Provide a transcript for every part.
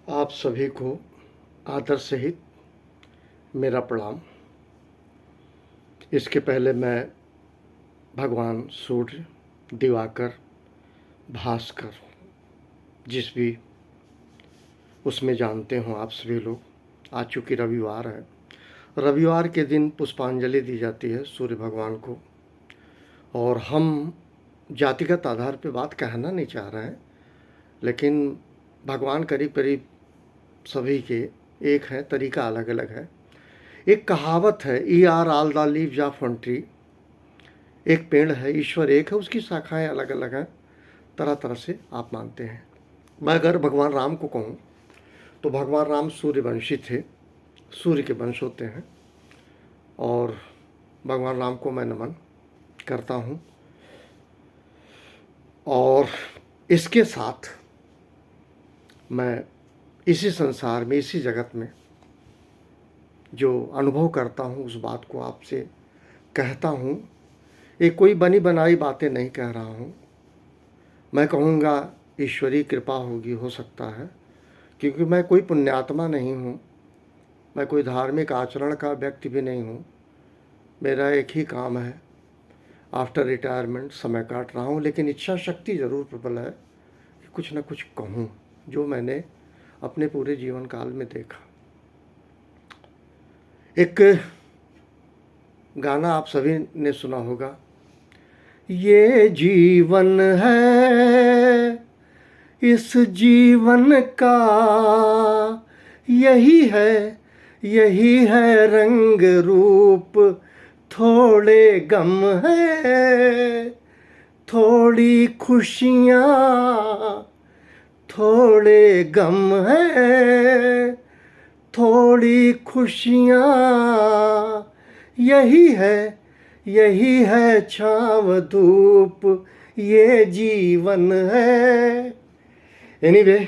आप सभी को आदर सहित मेरा प्रणाम। इसके पहले मैं भगवान सूर्य, दिवाकर, भास्कर, जिस भी उसमें जानते हो आप सभी लोग, आज चूँकि रविवार है, रविवार के दिन पुष्पांजलि दी जाती है सूर्य भगवान को। और हम जातिगत आधार पे बात कहना नहीं चाह रहे हैं, लेकिन भगवान करीब करीब सभी के एक हैं, तरीका अलग अलग है। एक कहावत है, E R all the leaves of one tree. एक पेड़ है, ईश्वर एक है, उसकी शाखाएं अलग अलग हैं, तरह तरह से आप मानते हैं। मैं अगर भगवान राम को कहूँ तो भगवान राम सूर्यवंशी थे, सूर्य के वंश होते हैं, और भगवान राम को मैं नमन करता हूँ। और इसके साथ मैं इसी संसार में, इसी जगत में जो अनुभव करता हूँ उस बात को आपसे कहता हूँ। ये कोई बनी बनाई बातें नहीं कह रहा हूँ, मैं कहूँगा ईश्वरीय कृपा होगी, हो सकता है, क्योंकि मैं कोई पुण्यात्मा नहीं हूँ, मैं कोई धार्मिक आचरण का व्यक्ति भी नहीं हूँ। मेरा एक ही काम है, आफ्टर रिटायरमेंट समय काट रहा हूँ, लेकिन इच्छा शक्ति ज़रूर प्रबल है कि कुछ न कुछ कहूँ जो मैंने अपने पूरे जीवन काल में देखा। एक गाना आप सभी ने सुना होगा, ये जीवन है, इस जीवन का यही है रंग रूप, थोड़े गम है, थोड़ी खुशियाँ, थोड़े गम है, थोड़ी खुशियाँ, यही है छाँव धूप, ये जीवन है। एनीवे,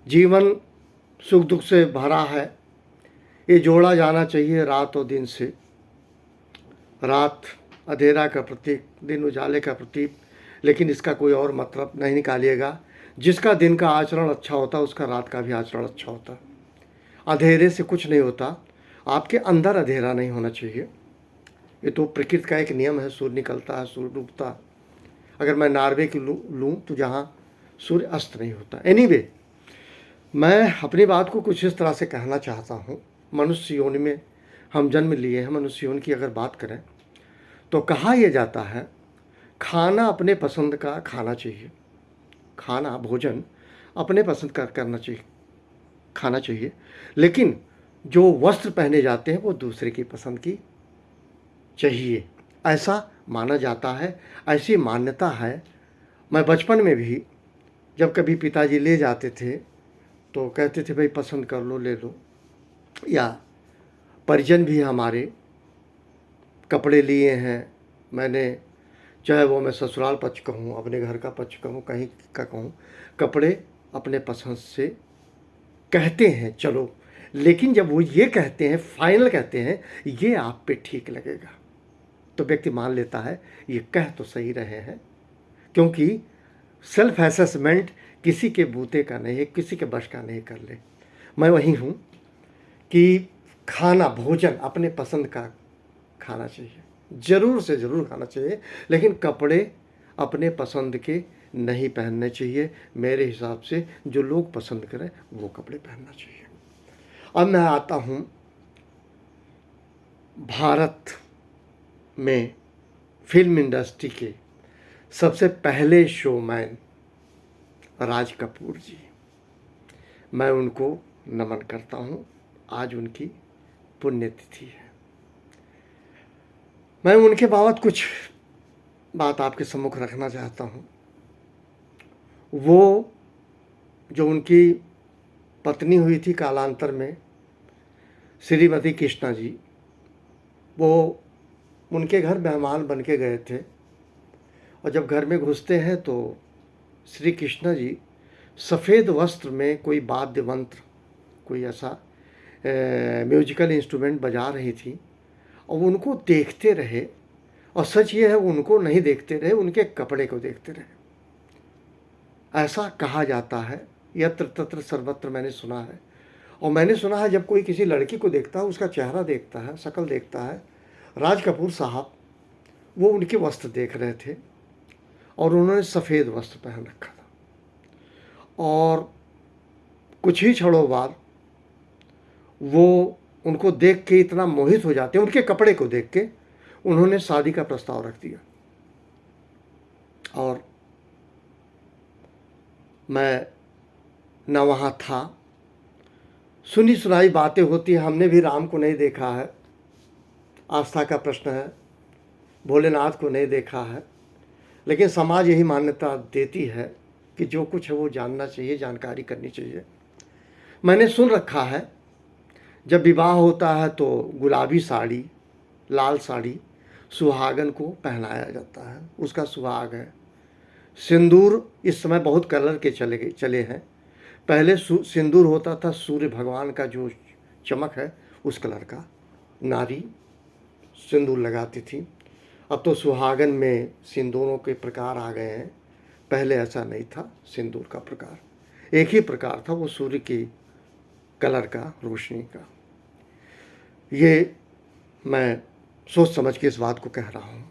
जीवन सुख दुख से भरा है, ये जोड़ा जाना चाहिए रात और दिन से। रात अंधेरा का प्रतीक, दिन उजाले का प्रतीक, लेकिन इसका कोई और मतलब नहीं निकालिएगा। जिसका दिन का आचरण अच्छा होता है उसका रात का भी आचरण अच्छा होता है। अंधेरे से कुछ नहीं होता, आपके अंदर अंधेरा नहीं होना चाहिए। ये तो प्रकृति का एक नियम है, सूर्य निकलता है, सूर्य डूबता है। अगर मैं नॉर्वे की लूँ तो जहाँ सूर्य अस्त नहीं होता। एनीवे, मैं अपनी बात को कुछ इस तरह से कहना चाहता हूँ। मनुष्य योनि में हम जन्म लिए हैं। मनुष्य योनि की अगर बात करें तो कहा यह जाता है, खाना अपने पसंद का खाना चाहिए, खाना भोजन अपने पसंद का करना चाहिए, खाना चाहिए, लेकिन जो वस्त्र पहने जाते हैं वो दूसरे की पसंद की चाहिए, ऐसा माना जाता है, ऐसी मान्यता है। मैं बचपन में भी जब कभी पिताजी ले जाते थे तो कहते थे भाई पसंद कर लो, ले लो। या परिजन भी हमारे कपड़े लिए हैं, मैंने, चाहे वो मैं ससुराल पक्ष कहूँ, अपने घर का पक्ष कहूँ, कहीं का कहूँ, कपड़े अपने पसंद से कहते हैं चलो, लेकिन जब वो ये कहते हैं, फाइनल कहते हैं ये आप पे ठीक लगेगा, तो व्यक्ति मान लेता है ये कह तो सही रहे हैं, क्योंकि सेल्फ असेसमेंट किसी के बूते का नहीं है, किसी के बश का नहीं कर ले। मैं वही हूँ कि खाना भोजन अपने पसंद का खाना चाहिए, ज़रूर से ज़रूर खाना चाहिए, लेकिन कपड़े अपने पसंद के नहीं पहनने चाहिए। मेरे हिसाब से जो लोग पसंद करें वो कपड़े पहनना चाहिए। अब मैं आता हूँ भारत में फिल्म इंडस्ट्री के सबसे पहले शोमैन राज कपूर जी, मैं उनको नमन करता हूँ। आज उनकी पुण्यतिथि है। मैं उनके बाबत कुछ बात आपके सम्मुख रखना चाहता हूँ। वो जो उनकी पत्नी हुई थी कालांतर में, श्रीमती कृष्णा जी, वो उनके घर मेहमान बन के गए थे, और जब घर में घुसते हैं तो श्री कृष्णा जी सफ़ेद वस्त्र में कोई वाद्य मंत्र, कोई ऐसा म्यूजिकल इंस्ट्रूमेंट बजा रही थी, और उनको देखते रहे, और सच ये है उनको नहीं देखते रहे, उनके कपड़े को देखते रहे। ऐसा कहा जाता है यत्र तत्र सर्वत्र मैंने सुना है। और मैंने सुना है जब कोई किसी लड़की को देखता है, उसका चेहरा देखता है, शक्ल देखता है। राज कपूर साहब वो उनके वस्त्र देख रहे थे और उन्होंने सफ़ेद वस्त्र पहन रखा था, और कुछ ही क्षणों बाद वो उनको देख के इतना मोहित हो जाते हैं, उनके कपड़े को देख के उन्होंने शादी का प्रस्ताव रख दिया। और मैं न वहाँ था, सुनी सुनाई बातें होती हैं, हमने भी राम को नहीं देखा है, आस्था का प्रश्न है, भोलेनाथ को नहीं देखा है, लेकिन समाज यही मान्यता देती है कि जो कुछ है वो जानना चाहिए, जानकारी करनी चाहिए। मैंने सुन रखा है जब विवाह होता है तो गुलाबी साड़ी, लाल साड़ी सुहागन को पहनाया जाता है, उसका सुहाग है। सिंदूर इस समय बहुत कलर के चले हैं। पहले सिंदूर होता था सूर्य भगवान का जो चमक है उस कलर का, नारी सिंदूर लगाती थी। अब तो सुहागन में सिंदूरों के प्रकार आ गए हैं, पहले ऐसा नहीं था। सिंदूर का प्रकार एक ही प्रकार था, वो सूर्य की कलर का, रोशनी का। ये मैं सोच समझ के इस बात को कह रहा हूँ।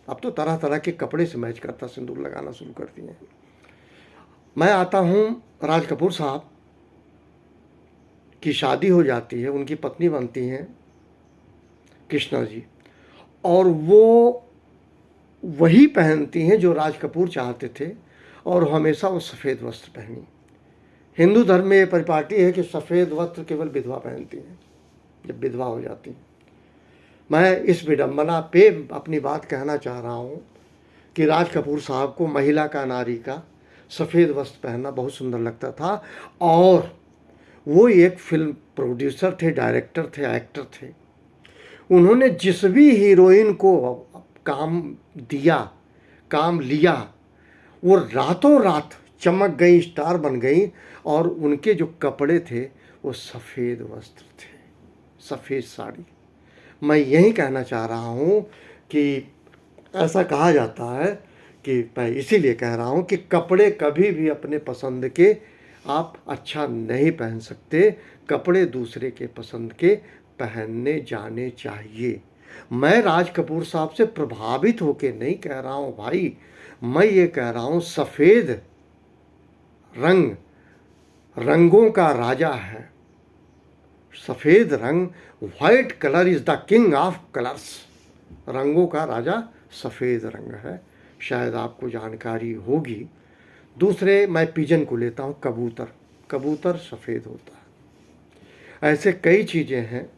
अब तो तरह तरह के कपड़े से मैच करता सिंदूर लगाना शुरू कर दिए हैं। मैं आता हूँ, राज कपूर साहब की शादी हो जाती है, उनकी पत्नी बनती हैं कृष्णा जी, और वो वही पहनती हैं जो राज कपूर चाहते थे, और हमेशा वो सफ़ेद वस्त्र पहनी। हिंदू धर्म में ये परिपाटी है कि सफ़ेद वस्त्र केवल विधवा पहनती हैं जब विधवा हो जाती हैं। मैं इस विडंबना पे अपनी बात कहना चाह रहा हूँ कि राज कपूर साहब को महिला का, नारी का सफ़ेद वस्त्र पहनना बहुत सुंदर लगता था। और वो एक फिल्म प्रोड्यूसर थे, डायरेक्टर थे, एक्टर थे। उन्होंने जिस भी हीरोइन को काम दिया, काम लिया, वो रातों रात चमक गई, स्टार बन गई। और उनके जो कपड़े थे वो सफ़ेद वस्त्र थे, सफ़ेद साड़ी। मैं यही कहना चाह रहा हूँ कि ऐसा कहा जाता है कि मैं इसीलिए कह रहा हूँ कि कपड़े कभी भी अपने पसंद के आप अच्छा नहीं पहन सकते, कपड़े दूसरे के पसंद के पहनने जाने चाहिए। मैं राज कपूर साहब से प्रभावित होकर नहीं कह रहा हूँ भाई, मैं ये कह रहा हूँ सफ़ेद रंग रंगों का राजा है। सफ़ेद रंग, white colour is the king of colours. रंगों का राजा सफ़ेद रंग है, शायद आपको जानकारी होगी। दूसरे, मैं पिजन को लेता हूँ, कबूतर। कबूतर सफ़ेद होता है। ऐसे कई चीज़ें हैं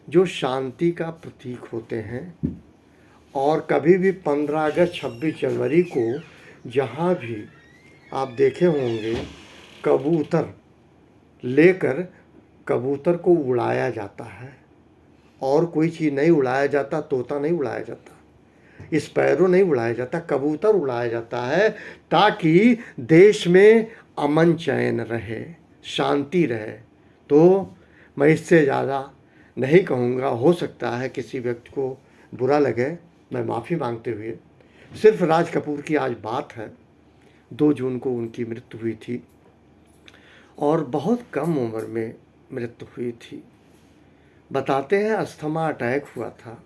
जो शांति का प्रतीक होते हैं। और कभी भी 15 अगस्त 26 जनवरी को जहाँ भी आप देखे होंगे, कबूतर लेकर कबूतर को उड़ाया जाता है। और कोई चीज़ नहीं उड़ाया जाता, तोता नहीं उड़ाया जाता, स्पैरो नहीं उड़ाया जाता, कबूतर उड़ाया जाता है ताकि देश में अमन चैन रहे, शांति रहे। तो मैं इससे ज़्यादा नहीं कहूँगा। हो सकता है किसी व्यक्ति को बुरा लगे, मैं माफ़ी मांगते हुए। सिर्फ राज कपूर की आज बात है, 2 जून को उनकी मृत्यु हुई थी और बहुत कम उम्र में मृत्यु हुई थी। बताते हैं अस्थमा अटैक हुआ था,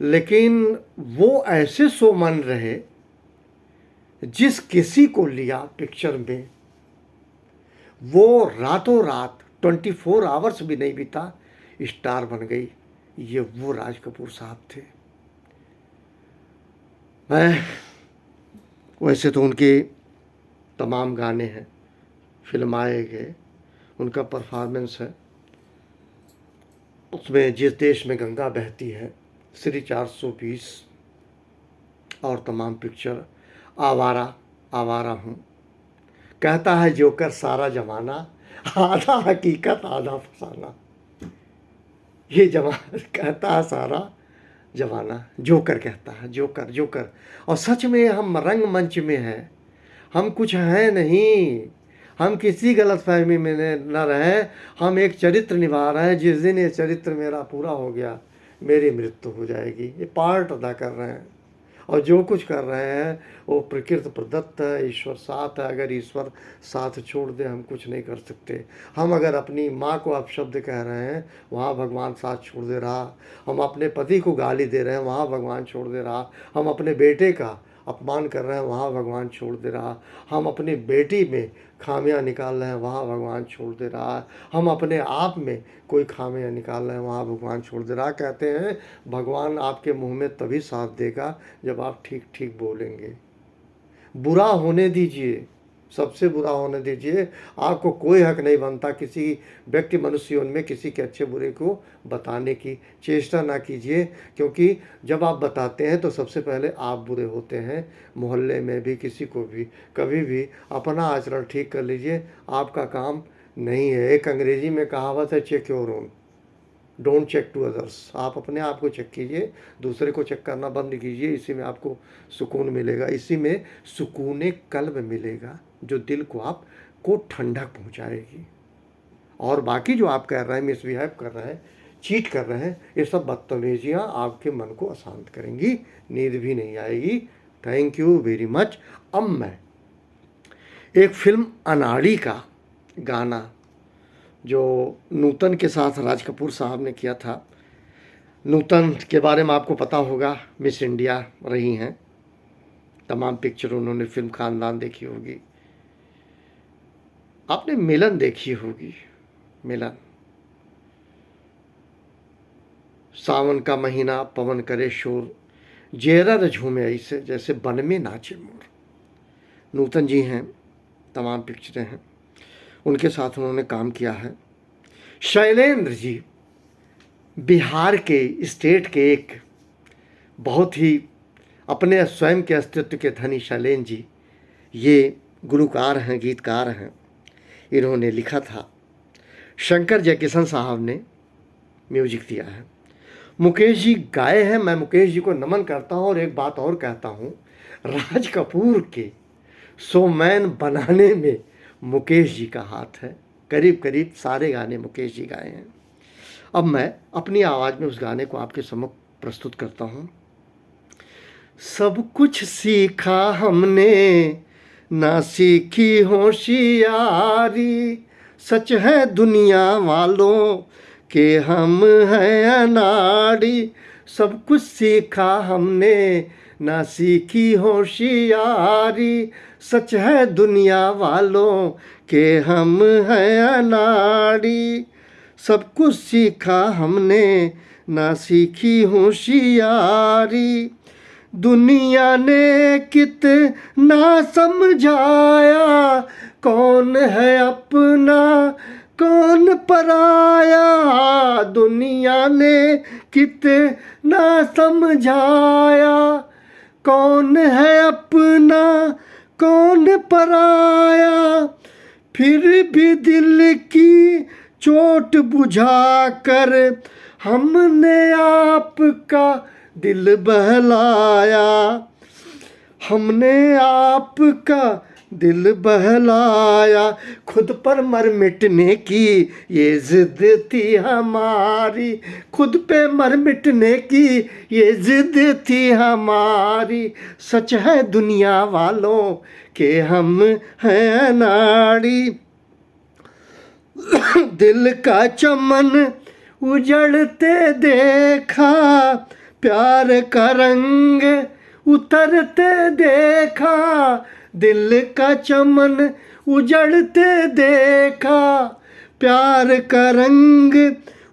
लेकिन वो ऐसे सोमन रहे, जिस किसी को लिया पिक्चर में वो रातों रात 24 आवर्स भी नहीं बीता, स्टार बन गई। ये वो राज कपूर साहब थे। मैं वैसे तो उनके तमाम गाने हैं, फिल्माए गए, उनका परफॉर्मेंस है। उसमें जिस देश में गंगा बहती है, श्री 420 और तमाम पिक्चर, आवारा, आवारा हूँ, कहता है जोकर सारा जमाना, आधा हकीकत आधा फसाना। ये जमाना कहता है सारा जमाना, जोकर कहता है, जोकर जोकर। और सच में हम रंगमंच में हैं, हम कुछ हैं नहीं, हम किसी गलतफहमी में न रहें। हम एक चरित्र निभा रहे हैं, जिस दिन ये चरित्र मेरा पूरा हो गया मेरी मृत्यु हो जाएगी, ये पार्ट अदा कर रहे हैं। और जो कुछ कर रहे हैं वो प्रकृति प्रदत्त है, ईश्वर साथ है। अगर ईश्वर साथ छोड़ दे हम कुछ नहीं कर सकते। हम अगर अपनी माँ को अपशब्द कह रहे हैं, वहाँ भगवान साथ छोड़ दे रहा। हम अपने पति को गाली दे रहे हैं, वहाँ भगवान छोड़ दे रहा। हम अपने बेटे का अपमान कर रहे हैं, वहाँ भगवान छोड़ दे रहा। हम अपनी बेटी में खामियां निकाल रहे हैं, वहाँ भगवान छोड़ दे रहा। हम अपने आप में कोई खामियां निकाल रहे हैं, वहाँ भगवान छोड़ दे रहा। कहते हैं भगवान आपके मुंह में तभी साथ देगा जब आप ठीक ठीक बोलेंगे। बुरा होने दीजिए, सबसे बुरा होने दीजिए। आपको कोई हक नहीं बनता किसी व्यक्ति मनुष्य में किसी के अच्छे बुरे को बताने की। चेष्टा ना कीजिए, क्योंकि जब आप बताते हैं तो सबसे पहले आप बुरे होते हैं। मोहल्ले में भी किसी को भी कभी भी अपना आचरण ठीक कर लीजिए, आपका काम नहीं है। एक अंग्रेजी में कहावत है, check your own, don't check to others. आप अपने आप को चेक कीजिए, दूसरे को चेक करना बंद कीजिए। इसी में आपको सुकून मिलेगा, इसी में सुकून कल्ब मिलेगा जो दिल को आपको ठंडक पहुंचाएगी। और बाकी जो आप कर रहे हैं, मिसबिहेव कर रहे हैं, चीट कर रहे हैं, ये सब बदतमीजियाँ आपके मन को अशांत करेंगी, नींद भी नहीं आएगी। Thank you very much. अब मैं एक फिल्म अनाड़ी का गाना जो नूतन के साथ राज कपूर साहब ने किया था। नूतन के बारे में आपको पता होगा, मिस इंडिया रही हैं, तमाम पिक्चर उन्होंने, फिल्म खानदान देखी होगी। आपने मिलन देखी होगी, मिलन। सावन का महीना पवन करे शोर, जेरर झूमे ऐसे जैसे बन में नाचे मोर। नूतन जी हैं, तमाम पिक्चरें हैं, उनके साथ उन्होंने काम किया है। शैलेंद्र जी बिहार के स्टेट के एक बहुत ही अपने स्वयं के अस्तित्व के धनी शैलेंद्र जी, ये गुलकार हैं, गीतकार हैं। इन्होंने लिखा था, शंकर जयकिशन साहब ने म्यूजिक दिया है, मुकेश जी गाए हैं। मैं मुकेश जी को नमन करता हूँ। और एक बात और कहता हूँ, राज कपूर के शोमैन बनाने में मुकेश जी का हाथ है। करीब करीब सारे गाने मुकेश जी गाए हैं। अब मैं अपनी आवाज़ में उस गाने को आपके सम्मुख प्रस्तुत करता हूँ। सब कुछ सीखा हमने, ना सीखी होशियारी, सच है दुनिया वालों के हम हैं अनाड़ी। सब कुछ सीखा हमने, ना सीखी होशियारी, सच है दुनिया वालों के हम हैं अनाड़ी। सब कुछ सीखा हमने, ना सीखी होशियारी, दुनिया ने कितना समझाया, कौन है अपना कौन पराया। दुनिया ने कितना समझाया, कौन है अपना कौन पराया। फिर भी दिल की चोट बुझा कर हमने आपका दिल बहलाया, हमने आपका दिल बहलाया। खुद पर मर मिटने की ये जिद थी हमारी, खुद पे मर मिटने की ये जिद थी हमारी। सच है दुनिया वालों के हम हैं अनाड़ी। दिल का चमन उजड़ते देखा, प्यार का रंग उतरते देखा। दिल का चमन उजड़ते देखा, प्यार का रंग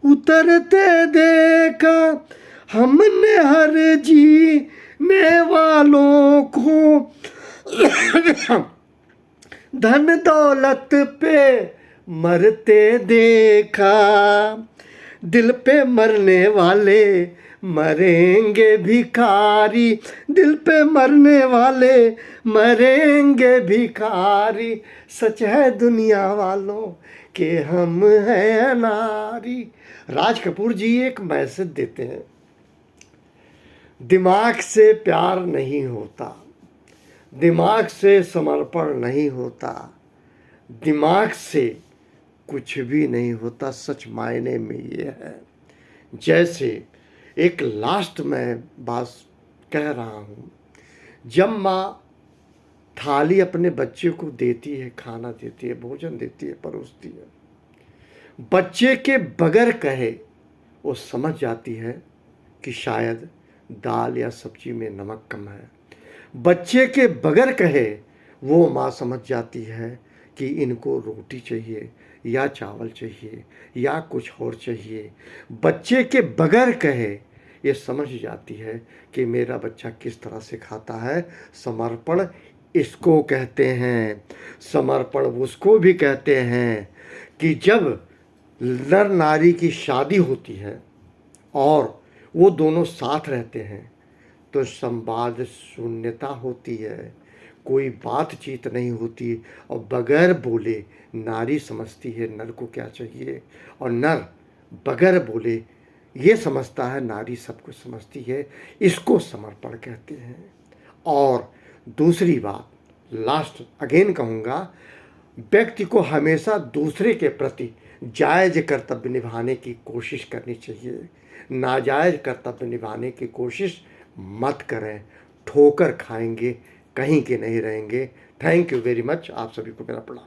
उतरते देखा। हमने हर जीने वालों को धन दौलत पे मरते देखा। दिल पे मरने वाले मरेंगे भिखारी, दिल पे मरने वाले मरेंगे भिखारी। सच है दुनिया वालों के हम हैं अनारी। राज कपूर जी एक मैसेज देते हैं, दिमाग से प्यार नहीं होता, दिमाग से समर्पण नहीं होता, दिमाग से कुछ भी नहीं होता। सच मायने में ये है। जैसे एक लास्ट में बात कह रहा हूँ, जब माँ थाली अपने बच्चे को देती है, खाना देती है, भोजन देती है, परोसती है, बच्चे के बगैर कहे वो समझ जाती है कि शायद दाल या सब्जी में नमक कम है। बच्चे के बगैर कहे वो माँ समझ जाती है कि इनको रोटी चाहिए या चावल चाहिए या कुछ और चाहिए। बच्चे के बगैर कहे ये समझ जाती है कि मेरा बच्चा किस तरह से खाता है। समर्पण इसको कहते हैं। समर्पण उसको भी कहते हैं कि जब नर नारी की शादी होती है और वो दोनों साथ रहते हैं तो संवाद शून्यता होती है, कोई बातचीत नहीं होती और बगैर बोले नारी समझती है नर को क्या चाहिए और नर बगैर बोले ये समझता है नारी सब कुछ समझती है। इसको समर्पण कहते हैं। और दूसरी बात, लास्ट अगेन कहूँगा, व्यक्ति को हमेशा दूसरे के प्रति जायज़ कर्तव्य निभाने की कोशिश करनी चाहिए। नाजायज़ कर्तव्य निभाने की कोशिश मत करें, ठोकर खाएंगे, कहीं के नहीं रहेंगे। Thank you very much. आप सभी को मेरा प्रणाम।